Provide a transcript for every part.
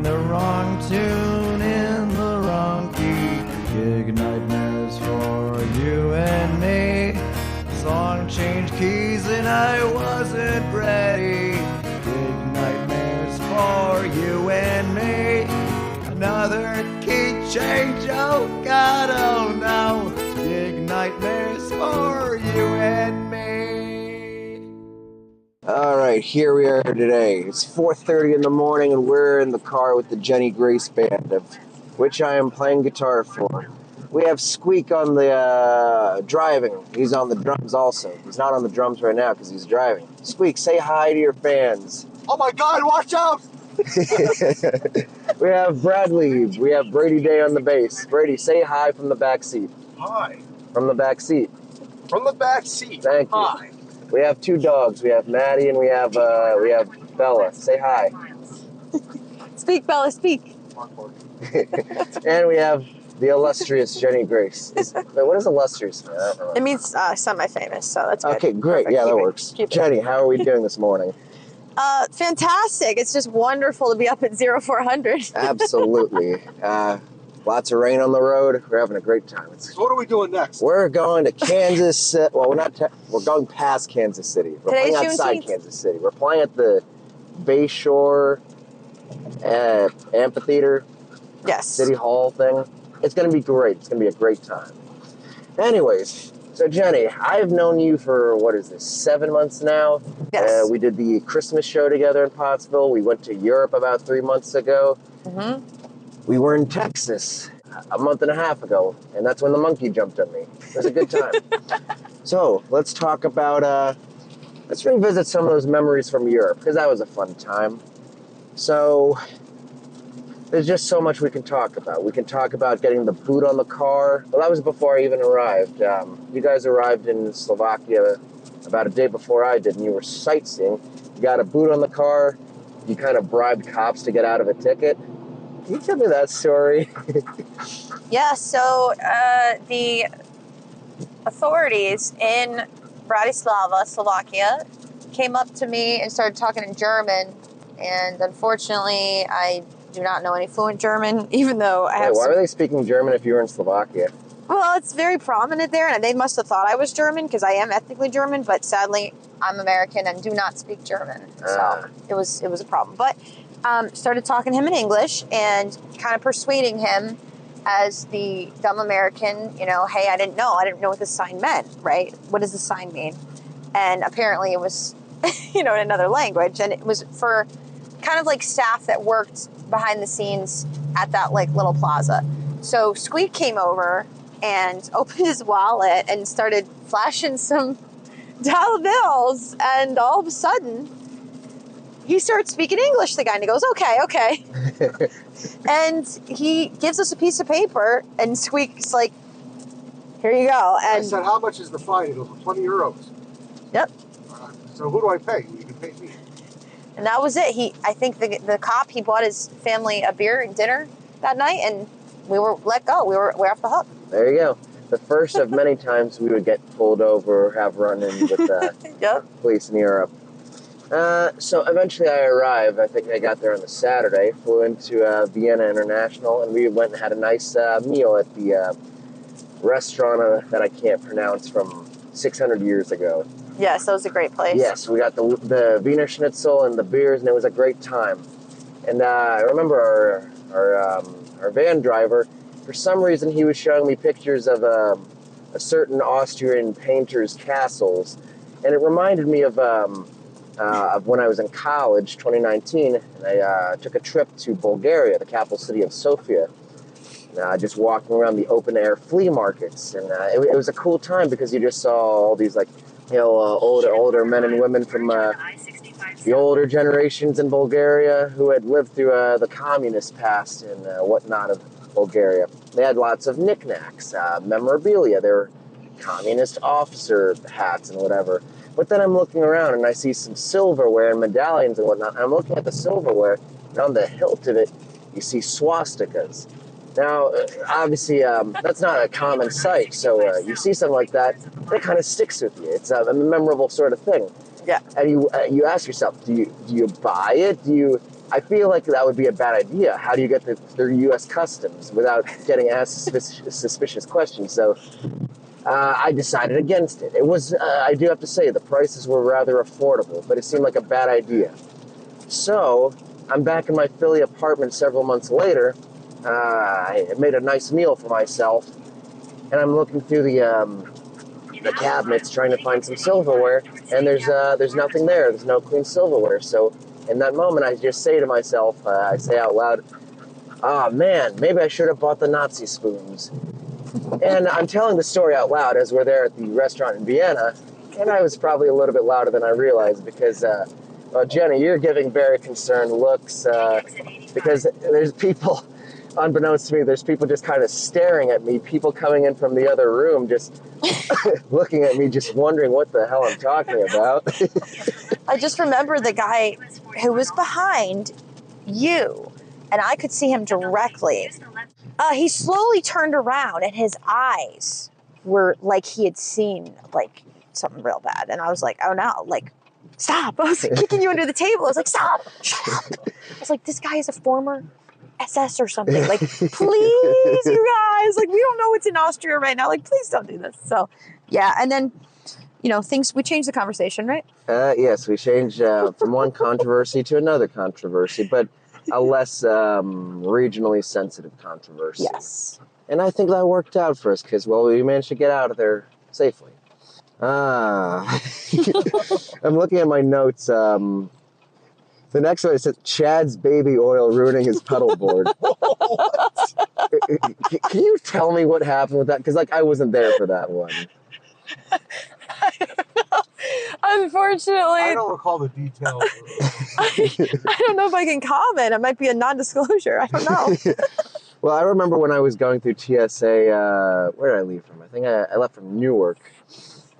the wrong tune in the wrong key. Gig nightmares for you and me. Song changed keys and I wasn't ready. Gig nightmares for you and me. Another key change, oh God, oh no. Gig nightmares for you and me. All right, here we are today. It's 4:30 in the morning, and we're in the car with the Jenny Grace Band, of which I am playing guitar for. We have Squeak on the driving. He's on the drums also. He's not on the drums right now because he's driving. Squeak, say hi to your fans. Oh my God, watch out! We have Bradley. We have Brady Day on the bass. Brady, say hi from the back seat. Hi. From the back seat. From the back seat. Thank you. Hi. We have two dogs. We have Maddie and we have Bella. Say hi. Speak, Bella, speak. Marko. And we have the illustrious Jenny Grace. Wait, what does illustrious mean? I don't know. It means semi-famous, so that's good. Okay, great. Perfect. Yeah, that Keep it. works. Keep it. Jenny, how are we doing this morning? Fantastic. It's just wonderful to be up at 0400. Absolutely. Lots of rain on the road. We're having a great time. So what are we doing next? We're going to Kansas. Well, we're going past Kansas City. We're Today's playing outside Juneteenth. Kansas City. We're playing at the Bayshore Amphitheater Yes. City Hall thing. It's going to be great. It's going to be a great time. Anyways, so Jenny, I've known you for, 7 months now? Yes. We did the Christmas show together in Pottsville. We went to Europe about 3 months ago. Mm-hmm. We were in Texas a month and a half ago, and that's when the monkey jumped on me. It was a good time. So let's talk about, let's revisit some of those memories from Europe, because that was a fun time. So there's just so much we can talk about. We can talk about getting the boot on the car. Well, that was before I even arrived. You guys arrived in Slovakia about a day before I did, and you were sightseeing. You got a boot on the car. You kind of bribed cops to get out of a ticket. Can you tell me that story? Yeah, so the authorities in Bratislava, Slovakia, came up to me and started talking in German. And unfortunately, I do not know any fluent German, even though I have Why were they speaking German if you were in Slovakia? Well, it's very prominent there, and they must have thought I was German, because I am ethnically German, but sadly, I'm American and do not speak German. So it was a problem. But started talking to him in English and kind of persuading him as the dumb American, hey, I didn't know what this sign meant, right? What does the sign mean? And apparently it was, in another language, and it was for kind of like staff that worked behind the scenes at that like little plaza. So Squeak came over and opened his wallet and started flashing some dollar bills, and all of a sudden he starts speaking English, the guy, and he goes, okay. And he gives us a piece of paper, and Squeak's like, here you go. And I said, how much is the fine? It goes, 20 euros. Yep. So who do I pay? You can pay me. And that was it. I think the cop, he bought his family a beer and dinner that night, and we were let go. We're off the hook. There you go. The first of many times we would get pulled over or have run-in with Yep. police in Europe. So eventually I arrived. I think I got there on the Saturday, flew into Vienna International, and we went and had a nice meal at the restaurant that I can't pronounce from 600 years ago. Yes, that was a great place. Yes, we got the Wiener Schnitzel and the beers, and it was a great time. And I remember our van driver, for some reason, he was showing me pictures of a certain Austrian painter's castles, and it reminded me of when I was in college, 2019, and I took a trip to Bulgaria, the capital city of Sofia. Just walking around the open-air flea markets, and it was a cool time because you just saw all these older men and women from the older generations in Bulgaria who had lived through the communist past and whatnot of Bulgaria. They had lots of knickknacks, memorabilia. There were communist officer hats and whatever. But then I'm looking around and I see some silverware and medallions and whatnot. And I'm looking at the silverware, and on the hilt of it, you see swastikas. Now, obviously, that's not a common sight, so you see something like that, it kind of sticks with you. It's a memorable sort of thing. Yeah. And you ask yourself, do you buy it? Do I feel like that would be a bad idea. How do you get through U.S. Customs without getting asked suspicious questions? So I decided against it. It was, I do have to say, the prices were rather affordable, but it seemed like a bad idea. So I'm back in my Philly apartment several months later. I made a nice meal for myself, and I'm looking through the cabinets trying to find some silverware, and there's nothing there. There's no clean silverware. So in that moment, I just say to myself, I say out loud, "Ah, man, maybe I should have bought the Nazi spoons." And I'm telling the story out loud as we're there at the restaurant in Vienna, and I was probably a little bit louder than I realized because, well, Jenny, you're giving very concerned looks because there's people, unbeknownst to me, there's people just kind of staring at me, people coming in from the other room just looking at me, just wondering what the hell I'm talking about. I just remember the guy who was behind you, and I could see him directly. He slowly turned around, and his eyes were like he had seen like something real bad. And I was like, "Oh no!" Like, stop! I was like, kicking you under the table. I was like, "Stop! Shut up!" I was like, "This guy is a former SS or something. Like, please, you guys! Like, we don't know what's in Austria right now. Like, please don't do this." So, yeah. And then, we changed the conversation, right? Yes, we changed from one controversy to another controversy, but a less regionally sensitive controversy. Yes. And I think that worked out for us because, well, we managed to get out of there safely. I'm looking at my notes. The next one, it says, Chad's baby oil ruining his pedal board. Can you tell me what happened with that? Because, I wasn't there for that one. Unfortunately, I don't recall the details. I don't know if I can comment. It might be a non-disclosure. I don't know. Well, I remember when I was going through TSA, where did I leave from? I think I left from Newark.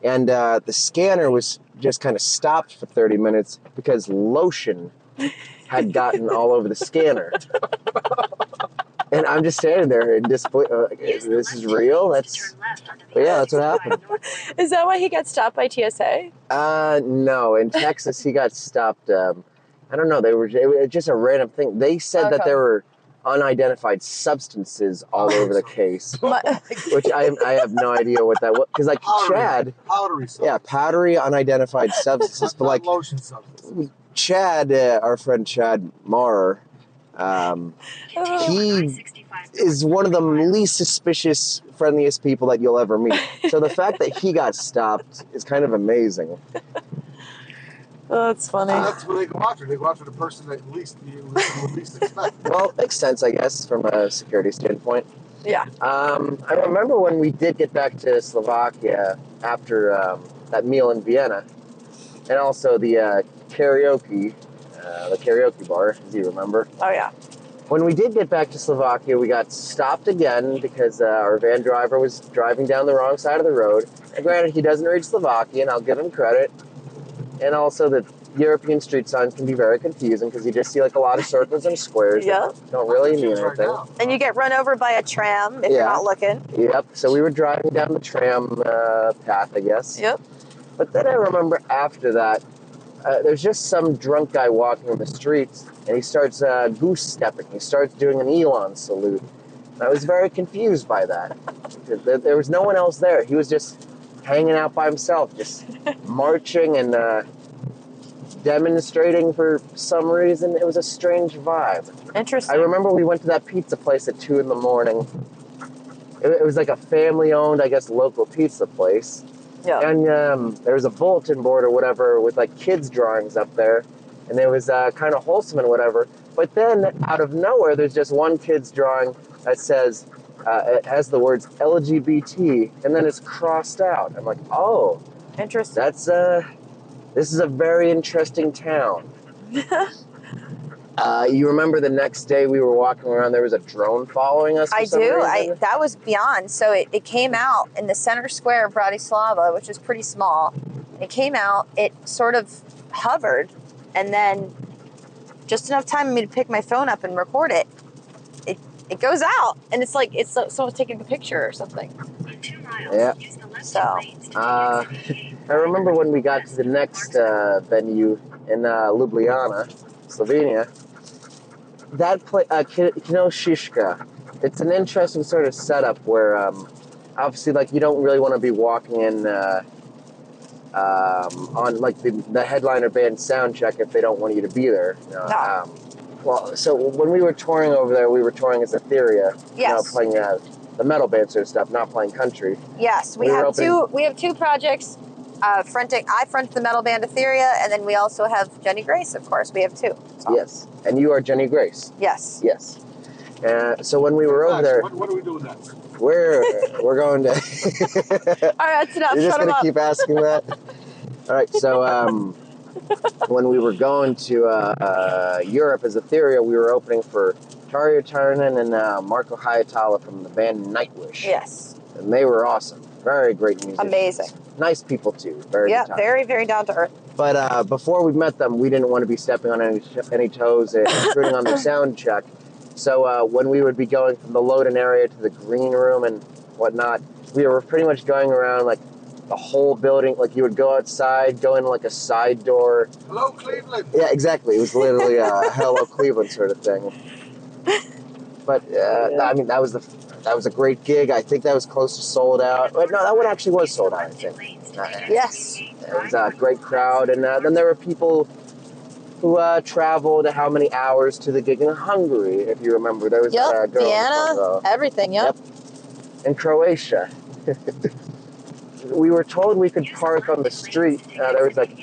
And the scanner was just kind of stopped for 30 minutes because lotion had gotten all over the scanner. And I'm just standing there in disbelief. This is real? But yeah, that's what happened. Is that why he got stopped by TSA? No. In Texas, he got stopped. I don't know. It was just a random thing. They said that there were unidentified substances all over the case, which I have no idea what that was. Because Chad, powdery substance. Yeah, powdery unidentified substances. But lotion substances. Chad, our friend Chad Maurer, he is one of the least suspicious, friendliest people that you'll ever meet. So the fact that he got stopped is kind of amazing. Oh, that's funny. That's what they go after. They go after the person that you least expect. Well, makes sense, I guess, from a security standpoint. Yeah. I remember when we did get back to Slovakia after that meal in Vienna, and also the karaoke bar, as you remember. Oh, yeah. When we did get back to Slovakia, we got stopped again because our van driver was driving down the wrong side of the road. And granted, he doesn't read Slovakian, I'll give him credit. And also the European street signs can be very confusing because you just see a lot of circles and squares that don't really mean anything. And you get run over by a tram if you're not looking. Yep. So we were driving down the tram path, I guess. Yep. But then I remember after that, there's just some drunk guy walking in the streets, and he starts goose stepping. He starts doing an Elon salute. And I was very confused by that. There was no one else there. He was just hanging out by himself, just marching and demonstrating for some reason. It was a strange vibe. Interesting. I remember we went to that pizza place at 2 a.m. It was like a family-owned, I guess, local pizza place. Yeah. And there was a bulletin board or whatever with kids' drawings up there. And it was kind of wholesome and whatever. But then, out of nowhere, there's just one kid's drawing that says, it has the words LGBT, and then it's crossed out. I'm like, oh. Interesting. This is a very interesting town. You remember the next day we were walking around, there was a drone following us for some reason? That was beyond. So it came out in the center square of Bratislava, which is pretty small. It came out, it sort of hovered, and then just enough time for me to pick my phone up and record it. It goes out, and it's like someone's taking a picture or something. Yeah. So. I remember when we got to the next venue in Ljubljana, Slovenia, that Kinoshishka, it's an interesting sort of setup where obviously like you don't really want to be walking in on like the headliner band sound check if they don't want you to be there. No. Well, so when we were touring over there, we were touring as Aaetheria, Yes. playing the metal band sort of stuff, not playing country. Yes, we have two projects. I front the metal band Aaetheria, and then we also have Jenny Grace, of course. We have two. So. Yes, and you are Jenny Grace. Yes. Yes. So when we were over there, What are we doing next? we're going to. All right, that's enough. You're just Shut him gonna up. keep asking that. All right, so when we were going to Europe as Aaetheria, we were opening for Tarja, Turnunen, and Marko Hietala from the band Nightwish. Yes. And they were awesome. Very great musicians. Amazing. Nice people too. Very good time. very, very down to earth. But before we met them, we didn't want to be stepping on any toes and intruding on their sound check. So when we would be going from the load-in area to the green room and whatnot, we were pretty much going around like the whole building. Like you would go outside, go in like a side door. Hello, Cleveland. Yeah, exactly. It was literally a Hello Cleveland sort of thing. But I mean, that was a great gig. I think that was close to sold out. But no, that one actually was sold out, I think. Yes. It was a great crowd. And then there were people who traveled how many hours to the gig in Hungary, if you remember. There was a girl Vienna, everything, yep. In Croatia. We were told we could park on the street. There was like,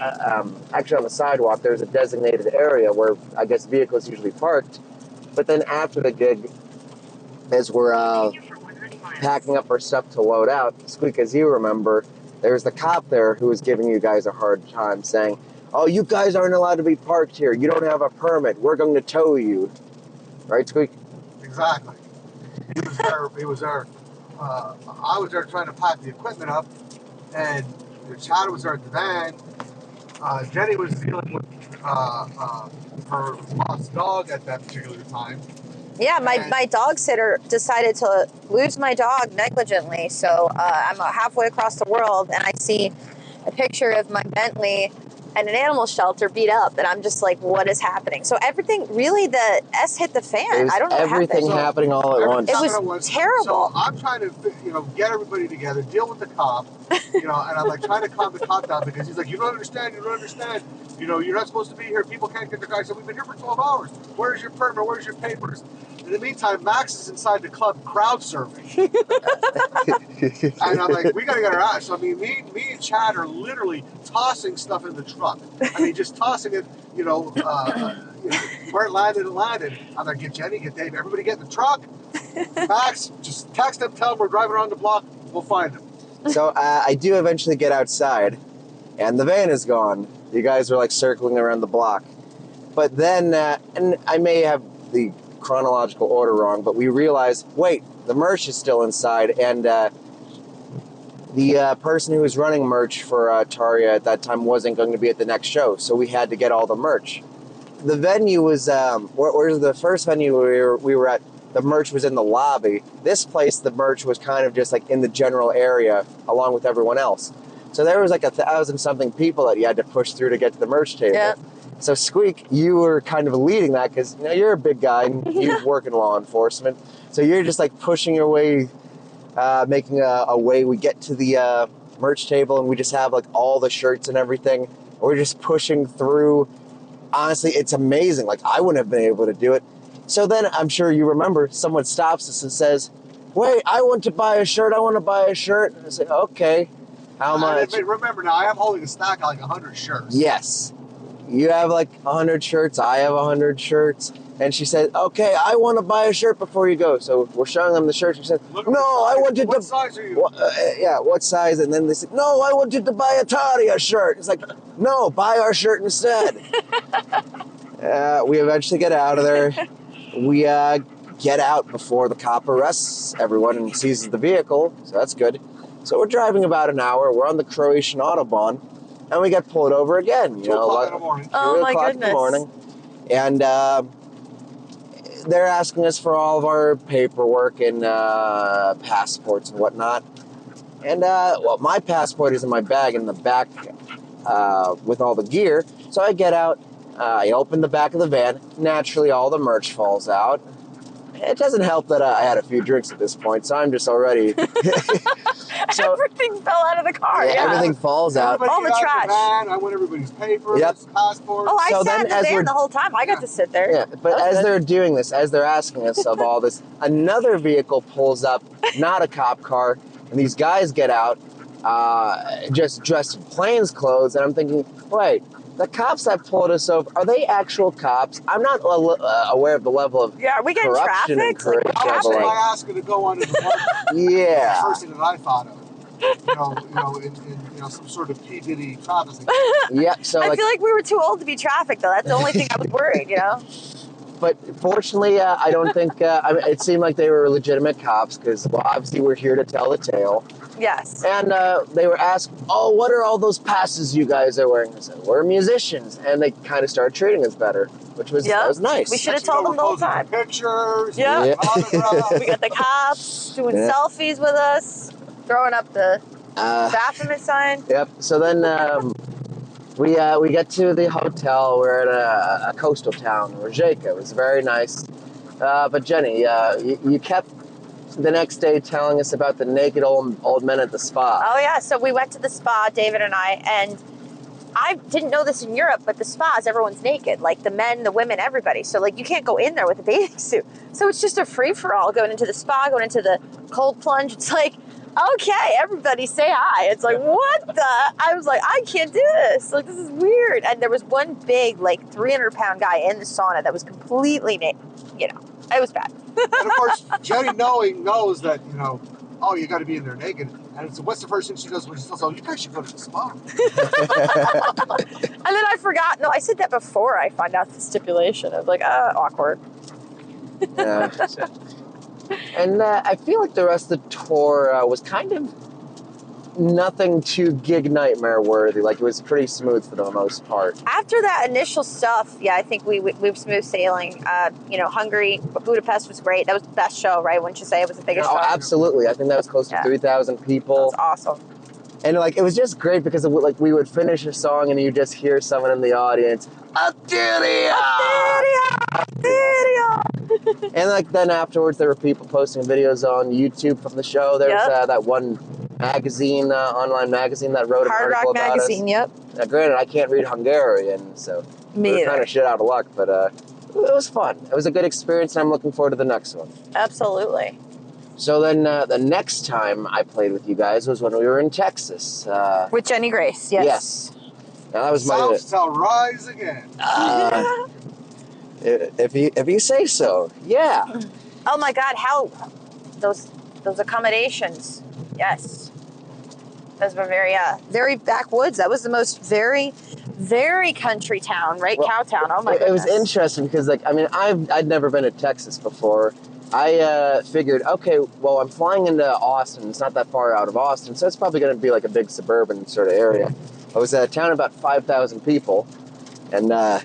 actually on the sidewalk, there was a designated area where I guess vehicles usually parked. But then after the gig, as we're packing up our stuff to load out, Squeak, as you remember, there was the cop there who was giving you guys a hard time, saying, "Oh, you guys aren't allowed to be parked here. You don't have a permit. We're going to tow you." Right, Squeak? Exactly. He was there. I was there trying to pack the equipment up, and Chad was there at the van. Jenny was dealing with her lost dog at that particular time. Yeah, my dog sitter decided to lose my dog negligently. So I'm halfway across the world, and I see a picture of my Bentley and an animal shelter beat up, and I'm just like, what is happening? So everything, really, the S hit the fan. I don't know what everything happened. happening all at once. It was terrible. So I'm trying to, get everybody together, deal with the cop, and I'm like trying to calm the cop down because he's like, you don't understand. You're not supposed to be here. People can't get their guys. So we've been here for 12 hours. Where's your permit? Where's your papers? In the meantime, Max is inside the club crowd surfing. And I'm like, we got to get her out. So, I mean, me and Chad are literally tossing stuff in the truck. I mean, just tossing it, where it landed. I'm like, get Jenny, get Dave, everybody get in the truck. Max, just text them, tell them we're driving around the block. We'll find them. So I do eventually get outside, and the van is gone. You guys are like circling around the block. But then, and I may have the chronological order wrong, but we realized, wait, the merch is still inside, and the person who was running merch for Tarja at that time wasn't going to be at the next show, so we had to get all the merch. The venue was, where the first venue we were at, the merch was in the lobby. This place, the merch was kind of just like in the general area, along with everyone else. So there was like 1,000-something people that you had to push through to get to the merch table. Yeah. So Squeak, you were kind of leading that because you're a big guy and you work in law enforcement. So you're just like pushing your way, making a way. We get to the merch table and we just have like all the shirts and everything. We're just pushing through. Honestly, it's amazing. Like I wouldn't have been able to do it. So then I'm sure you remember someone stops us and says, "Wait, I want to buy a shirt. I want to buy a shirt." And I say, "Okay, how much?" Remember now, I am holding a stack of like 100 shirts. Yes. You have like 100 shirts, I have 100 shirts. And she said, "Okay, I want to buy a shirt before you go." So we're showing them the shirts. She said, "No, I wanted to..." What size are you? What size? And then they said, "No, I wanted to buy a Tarja shirt." It's like, "No, buy our shirt instead." We eventually get out of there. We get out before the cop arrests everyone and seizes the vehicle. So that's good. So we're driving about an hour. We're on the Croatian Autobahn. And we get pulled over again. 2 o'clock in the morning. Oh, my 2 o'clock goodness. in the morning. And they're asking us for all of our paperwork and passports and whatnot. And, my passport is in my bag in the back with all the gear. So I get out, I open the back of the van. Naturally, all the merch falls out. It doesn't help that I had a few drinks at this point, so I'm just already... So, everything fell out of the car. yeah, Yeah. everything falls out. Everybody All the get out trash. The van. I want everybody's papers, Yep. passports. Oh, I So sat then in the as van we're- the whole time. I got to sit there. Yeah, but That was as good. they're doing this, as they're asking us of all this, another vehicle pulls up, not a cop car, and these guys get out, just dressed in plain clothes, and I'm thinking, wait, the cops that pulled us over, are they actual cops? I'm not aware of the level of Yeah, are we getting corruption and trafficked? Like, corruption. That's but, why like, I asked her to go onto the park. yeah. The person that I thought of. In some sort of P. Diddy trafficking. Yeah, so I like, feel like we were too old to be trafficked, though. That's the only thing I was worried, you know? but fortunately, I don't think, I mean, it seemed like they were legitimate cops, because, well, obviously we're here to tell the tale. Yes. And they were asked, oh, what are all those passes you guys are wearing? I said, we're musicians. And they kind of started treating us better, which was, Yeah. that was nice. We should have told them the whole time. Pictures. Yeah. Yeah. Autographs. We got the cops doing Yeah. selfies with us, throwing up the Uh, Baphomet sign. Yep. So then we get to the hotel. We're at a coastal town, Rijeka. It was very nice. But Jenny, you kept the next day telling us about the naked old men at the spa. Oh, yeah. So we went to the spa, David and I, and I didn't know this in Europe, but the spas, everyone's naked. Like the men, the women, everybody. So, like, you can't go in there with a bathing suit. So it's just a free-for-all going into the spa, going into the cold plunge. It's like, okay, everybody say hi. It's like, what the? I was like, I can't do this. Like, this is weird. And there was one big, like, 300-pound guy in the sauna that was completely naked. You know, it was bad. And of course, Jenny knows that, oh, you got to be in there naked. And so what's the first thing she does when she tells, oh, you guys should go to the spa? And then I forgot. No, I said that before I found out the stipulation. I was like, awkward. Yeah. And I feel like the rest of the tour was kind of nothing too gig nightmare worthy. Like, it was pretty smooth for the most part. After that initial stuff, yeah, I think we were smooth sailing. Hungary, Budapest was great. That was the best show, right? Wouldn't you say it was the biggest Oh, show? absolutely. I think that was close to Yeah. 3,000 That people. was awesome. And like, it was just great because like we would finish a song and you just hear someone in the audience, Aaetheria! And like then afterwards, there were people posting videos on YouTube from the show. There was that one magazine, online magazine that wrote an Hard article Rock about Magazine, us. yep. Now, granted, I can't read Hungarian, so Me we were either. kind of shit out of luck. But it was fun. It was a good experience, and I'm looking forward to the next one. Absolutely. So then the next time I played with you guys was when we were in Texas. With Jenny Grace, yes. Yes. Now, that was my... South shall rise again. If you say so, yeah. Oh my God, how those accommodations. Yes. Those were very backwoods. That was the most very country town, right? Well, Cowtown. Oh my It was goodness. interesting because, like, I mean, I'd never been to Texas before. I figured, okay, well, I'm flying into Austin. It's not that far out of Austin, so it's probably going to be like a big suburban sort of area. I was at a town of about 5,000 people, and well,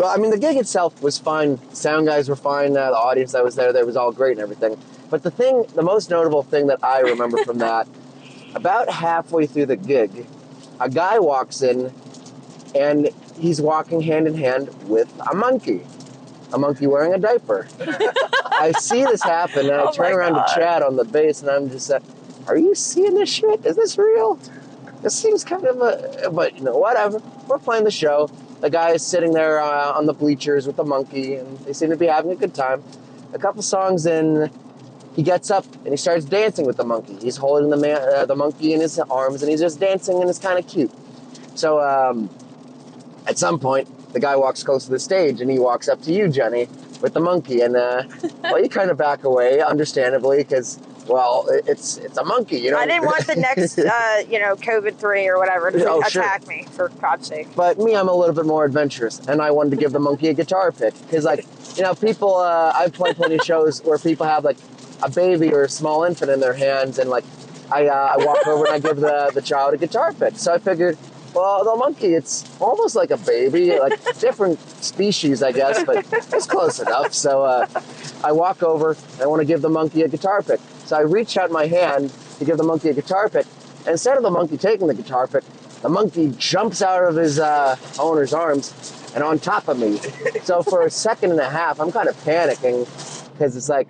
I mean, the gig itself was fine. Sound guys were fine. The audience that was there was all great and everything. But the most notable thing that I remember from that, about halfway through the gig, a guy walks in, and he's walking hand in hand with a monkey wearing a diaper. I see this happen, and I Oh turn my around God. to Chad on the bass, and I'm just like, are you seeing this shit? Is this real? This seems kind of but whatever. We're playing the show. The guy is sitting there on the bleachers with the monkey, and they seem to be having a good time. A couple songs in, he gets up and he starts dancing with the monkey. He's holding the monkey in his arms, and he's just dancing, and it's kind of cute. So at some point, the guy walks close to the stage, and he walks up to you, Jenny, with the monkey, and well, you kind of back away, understandably, because, well, it's a monkey, I didn't want the next, COVID-3 or whatever to attack me, for God's sake. But me, I'm a little bit more adventurous, and I wanted to give the monkey a guitar pick, because, like, people, I've played plenty of shows where people have, like, a baby or a small infant in their hands, and, like, I walk over and I give the child a guitar pick. So I figured, well, the monkey, it's almost like a baby, like different species, I guess, but it's close enough. So I walk over, and I want to give the monkey a guitar pick. So I reach out my hand to give the monkey a guitar pick, and instead of the monkey taking the guitar pick, the monkey jumps out of his owner's arms, and on top of me. So for a second and a half, I'm kind of panicking because it's like,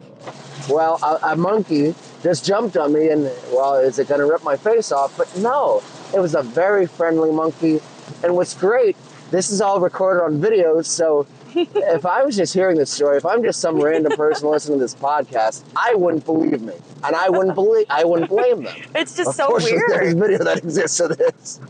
well, a monkey just jumped on me and, well, is it going to rip my face off? But no, it was a very friendly monkey. And what's great, this is all recorded on videos, so if I was just hearing this story, if I'm just some random person listening to this podcast, I wouldn't believe me. And I wouldn't blame them. It's just so There's weird. video that exists of this.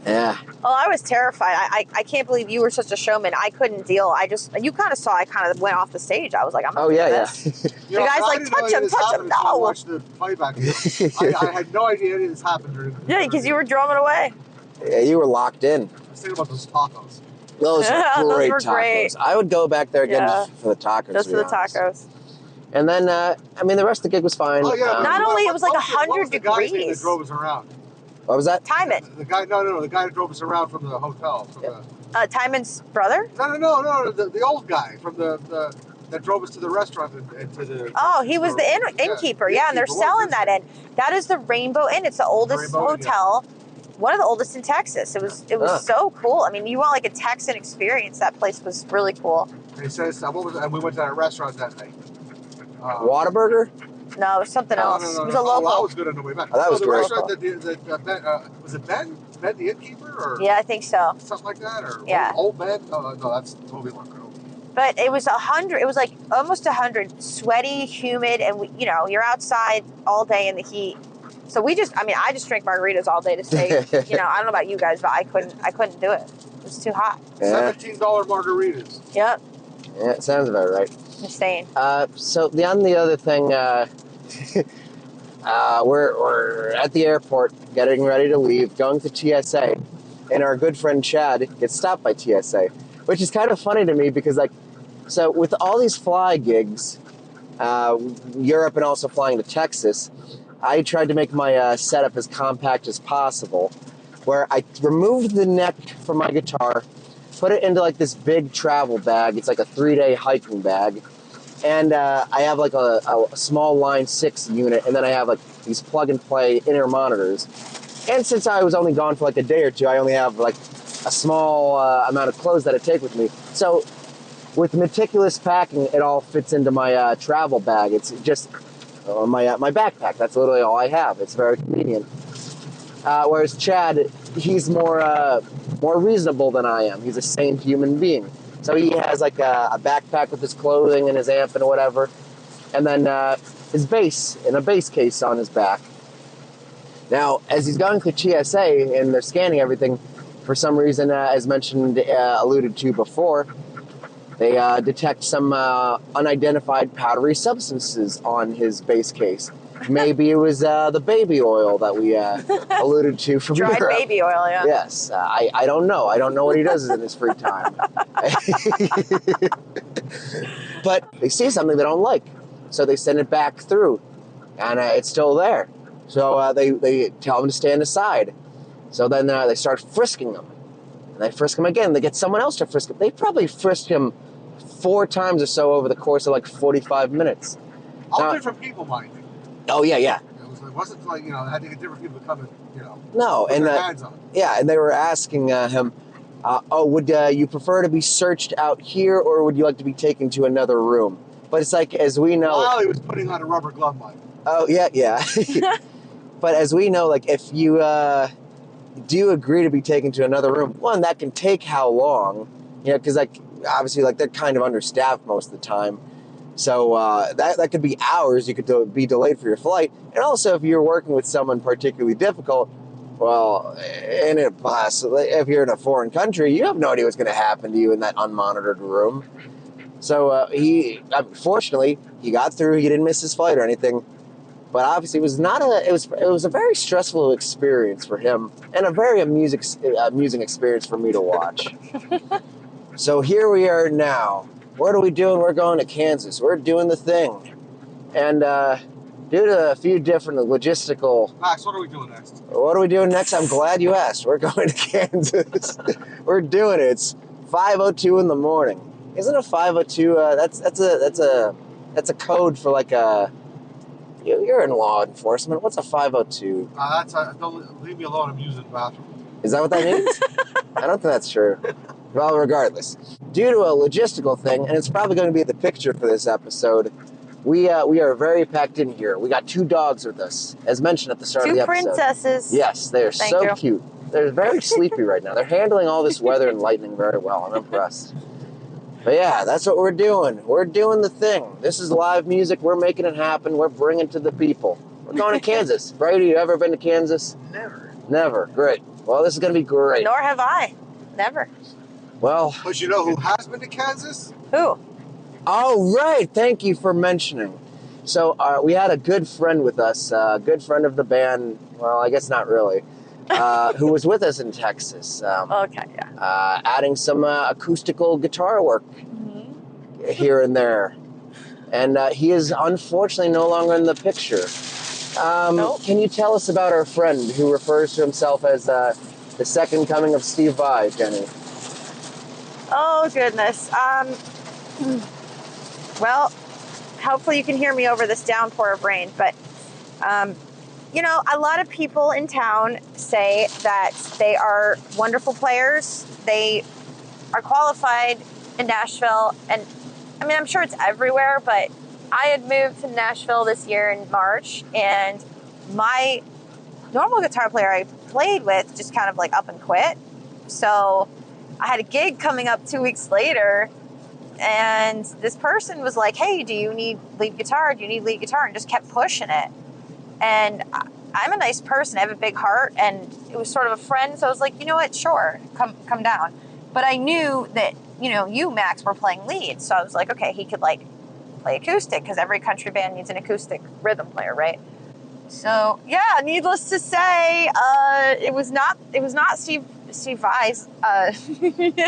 Yeah. Well, I was terrified. I can't believe you were such a showman. I couldn't deal. You kind of saw I kind of went off the stage. I was like, I'm not doing this. You know, The guy's I like, didn't know touch any of him, this touch him. happened until I No. watched the playback. I had no idea any of this happened during. Yeah, because you were drumming away. Yeah, you were locked in. I was thinking about those tacos. Those Yeah, are those great were tacos. great. I would go back there again Yeah. just for the tacos. Just to for be the honest. tacos. And then, I mean, the rest of the gig was fine. Oh yeah. but Not only it was like what 100 the guy's name that degrees. drove us around? What was that? Timon. The guy, no, the guy that drove us around from the hotel. From Yeah. Timon's brother? No, the old guy from the that drove us to the restaurant and to the. Oh, he was the innkeeper. Yeah, and they're selling that inn. That is the Rainbow Inn. It's the oldest Rainbow Inn, hotel. One of the oldest in Texas. It was so cool. I mean, you want like a Texan experience. That place was really cool. And he says, and we went to that restaurant that night. Whataburger? No, it was something else. No. It was a Oh, local. that was good on the way back. Oh, that was the great. restaurant that Ben, was it Ben? Ben the innkeeper or Yeah, I think so. something like that, or Yeah. old Ben? No, that's Toby Lunker. But it was 100. It was like almost 100. Sweaty, humid, and you're outside all day in the heat. So I just drank margaritas all day to stay. I don't know about you guys, but I couldn't do it. It was too hot. Yeah. $17 margaritas. Yep, Yeah, it sounds about right. insane. So the other thing, we're at the airport, getting ready to leave, going to TSA, and our good friend Chad gets stopped by TSA, which is kind of funny to me because, so with all these fly gigs, Europe and also flying to Texas, I tried to make my setup as compact as possible, where I removed the neck from my guitar, put it into like this big travel bag. It's like a 3-day hiking bag. And I have like a small Line 6 unit, and then I have like these plug-and-play inner monitors. And since I was only gone for like a day or two, I only have like a small amount of clothes that I take with me. So with meticulous packing, it all fits into my travel bag. It's just my backpack. That's literally all I have. It's very convenient. Whereas Chad, he's more reasonable than I am. He's a sane human being. So he has like a backpack with his clothing and his amp and whatever, and then his bass in a bass case on his back. Now, as he's going through TSA and they're scanning everything, for some reason, as mentioned, alluded to before, they detect some unidentified powdery substances on his bass case. Maybe it was the baby oil that we alluded to from Dried Europe. baby oil, yeah. Yes, I don't know. I don't know what he does in his free time. But they see something they don't like, so they send it back through, and it's still there. So they tell him to stand aside. So then they start frisking him, and they frisk him again. They get someone else to frisk him. They probably frisked him 4 times or so over the course of like 45 minutes. All different people, mind you. Oh yeah. It wasn't like, I had to get different people to come and, No, put and their hands on it. yeah, and they were asking him, would you prefer to be searched out here, or would you like to be taken to another room? But it's like, as we know... While he was putting on a rubber glove, Mike. Oh, yeah. But as we know, like, if you do agree to be taken to another room, one, that can take how long? Because, like, obviously, like, they're kind of understaffed most of the time. So that could be hours. You could be delayed for your flight. And also, if you're working with someone particularly difficult, well, and if you're in a foreign country, you have no idea what's going to happen to you in that unmonitored room. So fortunately, he got through. He didn't miss his flight or anything. But obviously, it was a very stressful experience for him, and a very amusing experience for me to watch. So here we are now. What are we doing? We're going to Kansas. We're doing the thing. And due to a few different logistical... Max, what are we doing next? What are we doing next? I'm glad you asked. We're going to Kansas. We're doing it. It's 5:02 in the morning. Isn't a 5:02? That's a code for like a... You're in law enforcement. What's a 5:02? Don't leave me alone. I'm using the bathroom. Is that what that means? I don't think that's true. Well, regardless, due to a logistical thing, and it's probably going to be the picture for this episode, we are very packed in here. We got 2 dogs with us, as mentioned at the start of the episode. 2 princesses. Yes, they are so cute. They're very sleepy right now. They're handling all this weather and lightning very well. I'm impressed. But yeah, that's what we're doing. We're doing the thing. This is live music. We're making it happen. We're bringing it to the people. We're going to Kansas. Brady, you ever been to Kansas? Never. Never. Great. Well, this is going to be great. Nor have I. Never. Well. But you know who has been to Kansas? Who? Oh, right. Thank you for mentioning. So we had a good friend with us, a good friend of the band. Well, I guess not really. Who was with us in Texas. Okay, yeah. Adding some acoustical guitar work here and there. And he is unfortunately no longer in the picture. Nope. Can you tell us about our friend who refers to himself as the second coming of Steve Vai, Jenny? Oh, goodness. Well, hopefully you can hear me over this downpour of rain, but you know, a lot of people in town say that they are wonderful players. They are qualified in Nashville. And I mean, I'm sure it's everywhere, but I had moved to Nashville this year in March, and my normal guitar player I played with just kind of like up and quit. So I had a gig coming up 2 weeks later, and this person was like, hey, do you need lead guitar? Do you need lead guitar? And just kept pushing it. And I'm a nice person. I have a big heart, and it was sort of a friend. So I was like, you know what? Sure, come down. But I knew that, you know, you, Max, were playing lead. So I was like, okay, he could like play acoustic, because every country band needs an acoustic rhythm player, right? So yeah, needless to say, it was not Steve Vai's.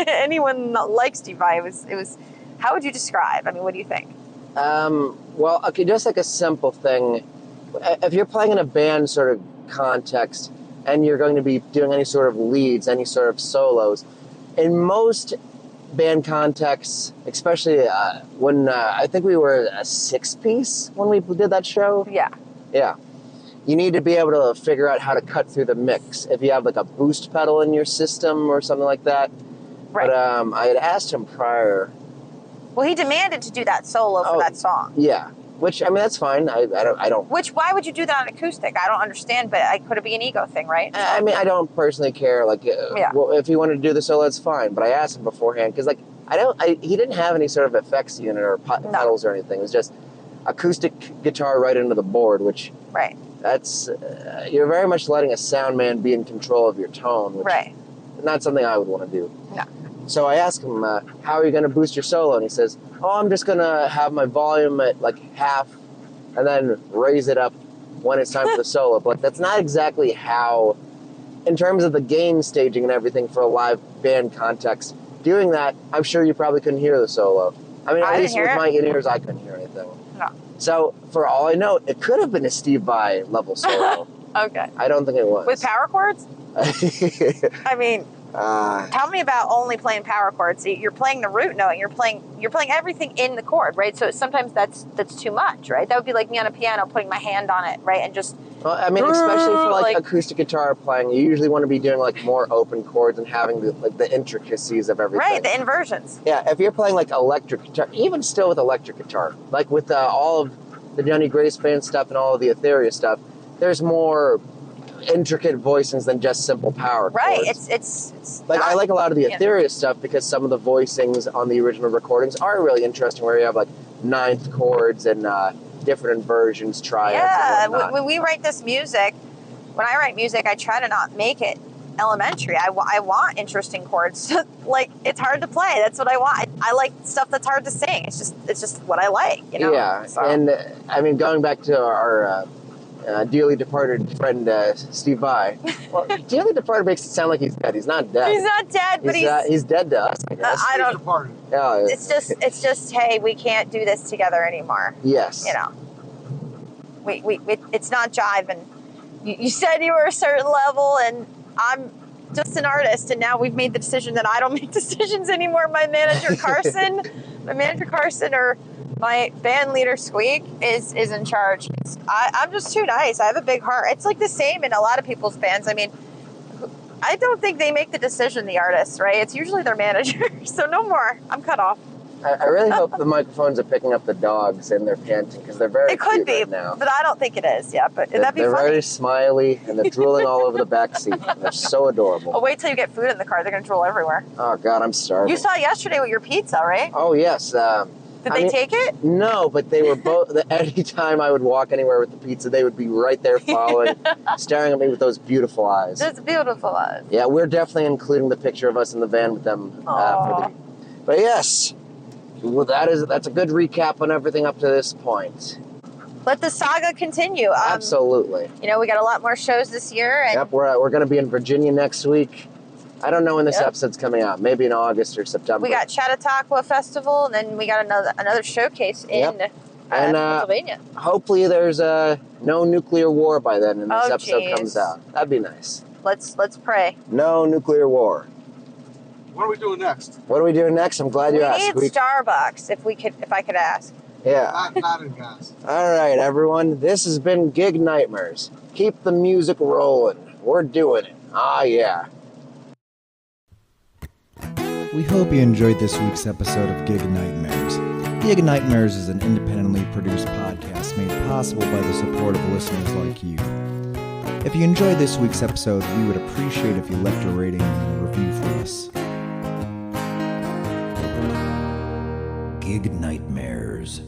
Anyone like Steve Vai? It was. How would you describe? I mean, what do you think? Well, okay, just like a simple thing. If you're playing in a band sort of context and you're going to be doing any sort of leads, any sort of solos, in most band contexts, especially when I think we were a 6-piece when we did that show. Yeah. Yeah. You need to be able to figure out how to cut through the mix. If you have like a boost pedal in your system or something like that. Right. But I had asked him prior. Well, he demanded to do that solo for that song. Yeah. Which, I mean, that's fine. I don't. Which, why would you do that on acoustic? I don't understand, but could it be an ego thing, right? I mean, I don't personally care. Like, well, if he wanted to do the solo, that's fine. But I asked him beforehand because, like, he didn't have any sort of effects unit or pedals or anything. It was just acoustic guitar right into the board, which that's you're very much letting a sound man be in control of your tone, which not something I would want to do. No. So I asked him, how are you going to boost your solo? And he says, oh, I'm just going to have my volume at like half and then raise it up when it's time for the solo. But that's not exactly how, in terms of the gain staging and everything for a live band context, doing that, I'm sure you probably couldn't hear the solo. I mean, at least with my in-ears, I couldn't hear anything. No. So for all I know, it could have been a Steve Vai level solo. Okay. I don't think it was. With power chords? I mean... tell me about only playing power chords. You're playing the root note. You're playing everything in the chord, right? So sometimes that's too much, right? That would be like me on a piano, putting my hand on it, right, and just. Well, I mean, especially for like acoustic guitar playing, you usually want to be doing like more open chords and having the intricacies of everything. Right, the inversions. Yeah, if you're playing like electric guitar, even still with electric guitar, like with all of the Johnny Grace band stuff and all of the Aaetheria stuff, there's more intricate voicings than just simple power chords. Right, it's like I like a lot of the Aaetheria stuff because some of the voicings on the original recordings are really interesting, where you have like ninth chords and different inversions, triads. Yeah, when we write this music, when I write music, I try to not make it elementary. I want interesting chords. Like, it's hard to play. That's what I want. I like stuff that's hard to sing. It's just what I like, you know? Yeah, so. And I mean, going back to our dearly departed friend Steve Vai. Well, dearly departed makes it sound like he's dead. He's not dead. He's not dead, but he's dead to us, I guess. I don't. Departed. Yeah, it's just hey, we can't do this together anymore. Yes. You know, we it's not jiving. You said you were a certain level, and I'm just an artist, and now we've made the decision that I don't make decisions anymore. My manager Carson, or my band leader Squeak is in charge. I'm just too nice. I have a big heart. It's like the same in a lot of people's bands. I mean, I don't think they make the decision, the artists, right? It's usually their manager. So no more. I'm cut off. I really hope the microphones are picking up the dogs and they're panting because they're very It could cute be, right now. but I don't think it is. Yeah, but that'd be They're funny. very smiley and they're drooling all over the back seat. And they're so adorable. Oh, wait till you get food in the car. They're going to drool everywhere. Oh, God, I'm starving. You saw yesterday with your pizza, right? Oh, yes. Did they take it? No, but they were both. Anytime I would walk anywhere with the pizza, they would be right there following, staring at me with those beautiful eyes. It's beautiful eyes. Yeah, we're definitely including the picture of us in the van with them. Aw. But yes, well, that's a good recap on everything up to this point. Let the saga continue. Absolutely. You know, we got a lot more shows this year. And Yep, we're going to be in Virginia next week. I don't know when this Yep. episode's coming out. Maybe in August or September. we got Chautauqua Festival, and then we got another showcase in And, Pennsylvania. Hopefully there's no nuclear war by then and this Oh, episode geez. comes out. That'd be nice. Let's pray. No nuclear war. What are we doing next? What are we doing next? I'm glad you We asked. need Starbucks if I could ask. Yeah. Not in gas. All right, everyone. This has been Gig Nightmares. Keep the music rolling. We're doing it. Ah, yeah. We hope you enjoyed this week's episode of Gig Nightmares. Gig Nightmares is an independently produced podcast made possible by the support of listeners like you. If you enjoyed this week's episode, we would appreciate if you left a rating and a review for us. Gig Nightmares.